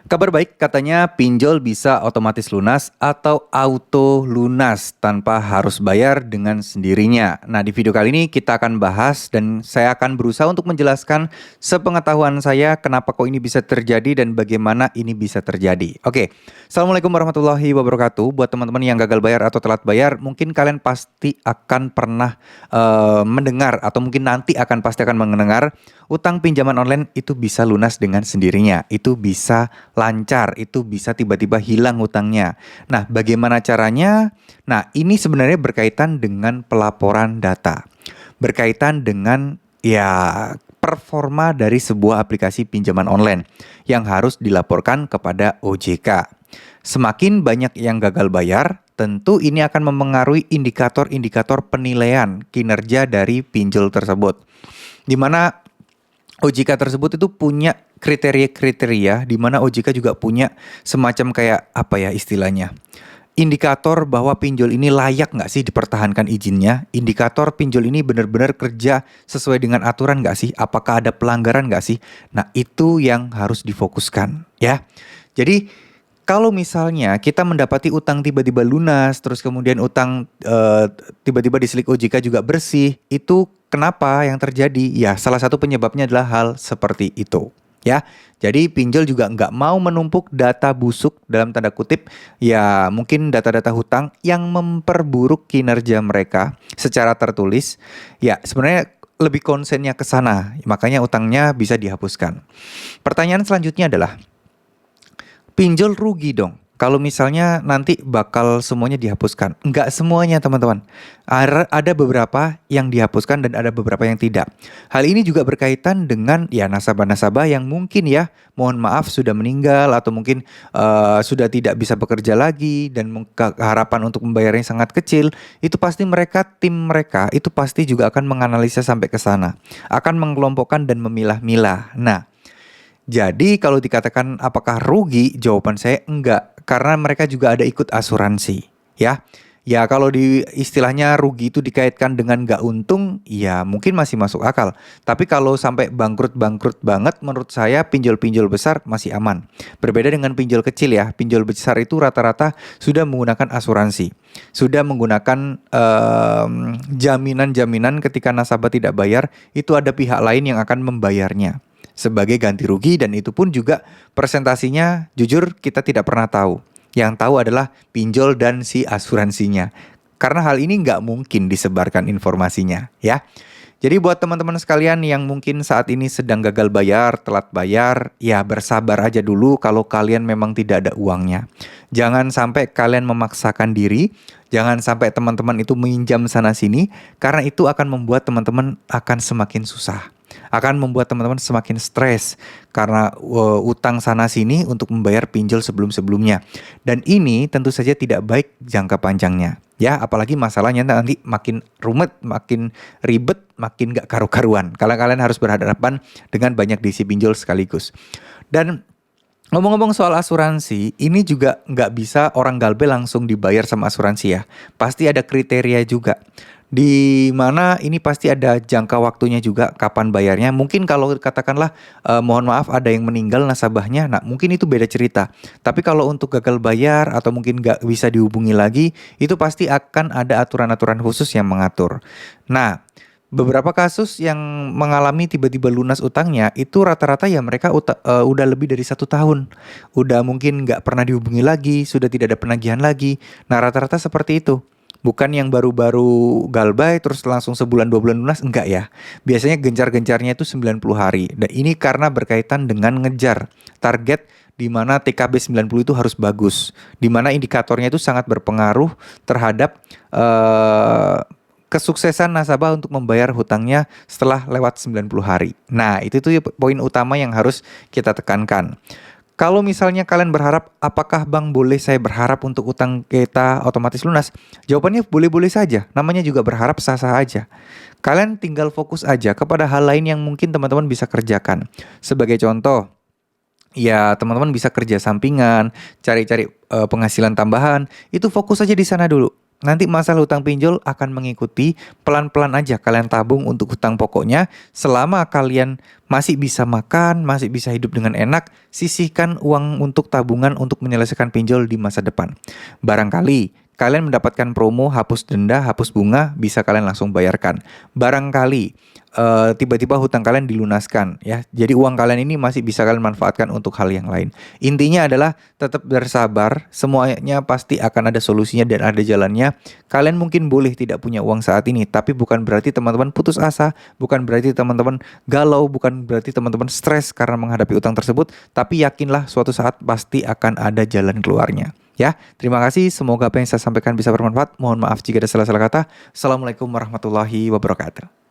Kabar baik, katanya pinjol bisa otomatis lunas atau auto lunas tanpa harus bayar dengan sendirinya. Nah, di video kali ini kita akan bahas dan saya akan berusaha untuk menjelaskan sepengetahuan saya kenapa kok ini bisa terjadi dan bagaimana ini bisa terjadi. Oke, Assalamualaikum warahmatullahi wabarakatuh. Buat teman-teman yang gagal bayar atau telat bayar, mungkin kalian pasti akan pernah mendengar atau mungkin nanti pasti akan mendengar utang pinjaman online itu bisa lunas dengan sendirinya. Itu bisa lancar, itu bisa tiba-tiba hilang utangnya. Nah, bagaimana caranya? Nah, ini sebenarnya berkaitan dengan pelaporan data. Berkaitan dengan performa dari sebuah aplikasi pinjaman online yang harus dilaporkan kepada OJK. Semakin banyak yang gagal bayar, tentu ini akan memengaruhi indikator-indikator penilaian kinerja dari pinjol tersebut. Di mana OJK tersebut itu punya kriteria-kriteria di mana OJK juga punya semacam kayak apa ya istilahnya. Indikator bahwa pinjol ini layak nggak sih dipertahankan izinnya? Indikator pinjol ini benar-benar kerja sesuai dengan aturan nggak sih? Apakah ada pelanggaran nggak sih? Nah, itu yang harus difokuskan ya. Jadi kalau misalnya kita mendapati utang tiba-tiba lunas, terus kemudian utang tiba-tiba disilik OJK juga bersih, itu kenapa yang terjadi? Ya, salah satu penyebabnya adalah hal seperti itu. Ya, jadi pinjol juga nggak mau menumpuk data busuk dalam tanda kutip, ya mungkin data-data hutang yang memperburuk kinerja mereka secara tertulis. Ya, sebenarnya lebih konsennya ke sana, makanya utangnya bisa dihapuskan. Pertanyaan selanjutnya adalah, pinjol rugi dong kalau misalnya nanti bakal semuanya dihapuskan. Enggak semuanya teman-teman. Ada beberapa yang dihapuskan dan ada beberapa yang tidak. Hal ini juga berkaitan dengan ya nasabah-nasabah yang mungkin ya mohon maaf sudah meninggal atau mungkin sudah tidak bisa bekerja lagi dan harapan untuk membayarnya sangat kecil. Itu pasti tim mereka itu pasti juga akan menganalisa sampai ke sana. Akan mengelompokkan dan memilah-milah. Nah, jadi kalau dikatakan apakah rugi, jawaban saya enggak. Karena mereka juga ada ikut asuransi, ya. Ya kalau di istilahnya rugi itu dikaitkan dengan nggak untung, ya mungkin masih masuk akal. Tapi kalau sampai bangkrut-bangkrut banget, menurut saya pinjol-pinjol besar masih aman. Berbeda dengan pinjol kecil ya. Pinjol besar itu rata-rata sudah menggunakan asuransi. Sudah menggunakan jaminan-jaminan ketika nasabah tidak bayar, itu ada pihak lain yang akan membayarnya sebagai ganti rugi, dan itu pun juga persentasinya jujur kita tidak pernah tahu. Yang tahu adalah pinjol dan si asuransinya. Karena hal ini nggak mungkin disebarkan informasinya ya. Jadi buat teman-teman sekalian yang mungkin saat ini sedang gagal bayar, telat bayar, ya bersabar aja dulu kalau kalian memang tidak ada uangnya. Jangan sampai kalian memaksakan diri, jangan sampai teman-teman itu minjam sana-sini, karena itu akan membuat teman-teman akan semakin susah. Akan membuat teman-teman semakin stres karena utang sana-sini untuk membayar pinjol sebelum-sebelumnya. Dan ini tentu saja tidak baik jangka panjangnya. Ya, apalagi masalahnya nanti makin rumit, makin ribet, makin gak karu-karuan. Kalau kalian harus berhadapan dengan banyak diisi pinjol sekaligus. Dan ngomong-ngomong soal asuransi, ini juga nggak bisa orang galbe langsung dibayar sama asuransi ya. Pasti ada kriteria juga. Di mana ini pasti ada jangka waktunya juga kapan bayarnya. Mungkin kalau katakanlah mohon maaf ada yang meninggal nasabahnya, nah mungkin itu beda cerita. Tapi kalau untuk gagal bayar atau mungkin nggak bisa dihubungi lagi, itu pasti akan ada aturan-aturan khusus yang mengatur. Nah, beberapa kasus yang mengalami tiba-tiba lunas utangnya itu rata-rata ya mereka udah lebih dari 1 tahun. Udah mungkin nggak pernah dihubungi lagi, sudah tidak ada penagihan lagi. Nah, rata-rata seperti itu. Bukan yang baru-baru galbay terus langsung sebulan 2 bulan lunas, enggak ya. Biasanya gencar-gencarnya itu 90 hari. Dan ini karena berkaitan dengan ngejar target di mana TKB 90 itu harus bagus. Di mana indikatornya itu sangat berpengaruh terhadap kesuksesan nasabah untuk membayar hutangnya setelah lewat 90 hari. Nah, itu tuh poin utama yang harus kita tekankan. Kalau misalnya kalian berharap, apakah Bang boleh saya berharap untuk utang kita otomatis lunas? Jawabannya boleh-boleh saja, namanya juga berharap sah-sah aja. Kalian tinggal fokus aja kepada hal lain yang mungkin teman-teman bisa kerjakan. Sebagai contoh, ya teman-teman bisa kerja sampingan, cari-cari penghasilan tambahan, itu fokus aja di sana dulu. nanti masalah hutang pinjol akan mengikuti, pelan-pelan aja kalian tabung untuk hutang pokoknya. Selama kalian masih bisa makan, masih bisa hidup dengan enak, sisihkan uang untuk tabungan untuk menyelesaikan pinjol di masa depan. Barangkali kalian mendapatkan promo hapus denda, hapus bunga, bisa kalian langsung bayarkan. Barangkali tiba-tiba hutang kalian dilunaskan ya. Jadi uang kalian ini masih bisa kalian manfaatkan untuk hal yang lain. Intinya adalah tetap bersabar, semuanya pasti akan ada solusinya dan ada jalannya. Kalian mungkin boleh tidak punya uang saat ini, tapi bukan berarti teman-teman putus asa, bukan berarti teman-teman galau, bukan berarti teman-teman stres karena menghadapi utang tersebut, tapi yakinlah suatu saat pasti akan ada jalan keluarnya. Ya, terima kasih. Semoga apa yang saya sampaikan bisa bermanfaat. Mohon maaf jika ada salah-salah kata. Assalamualaikum warahmatullahi wabarakatuh.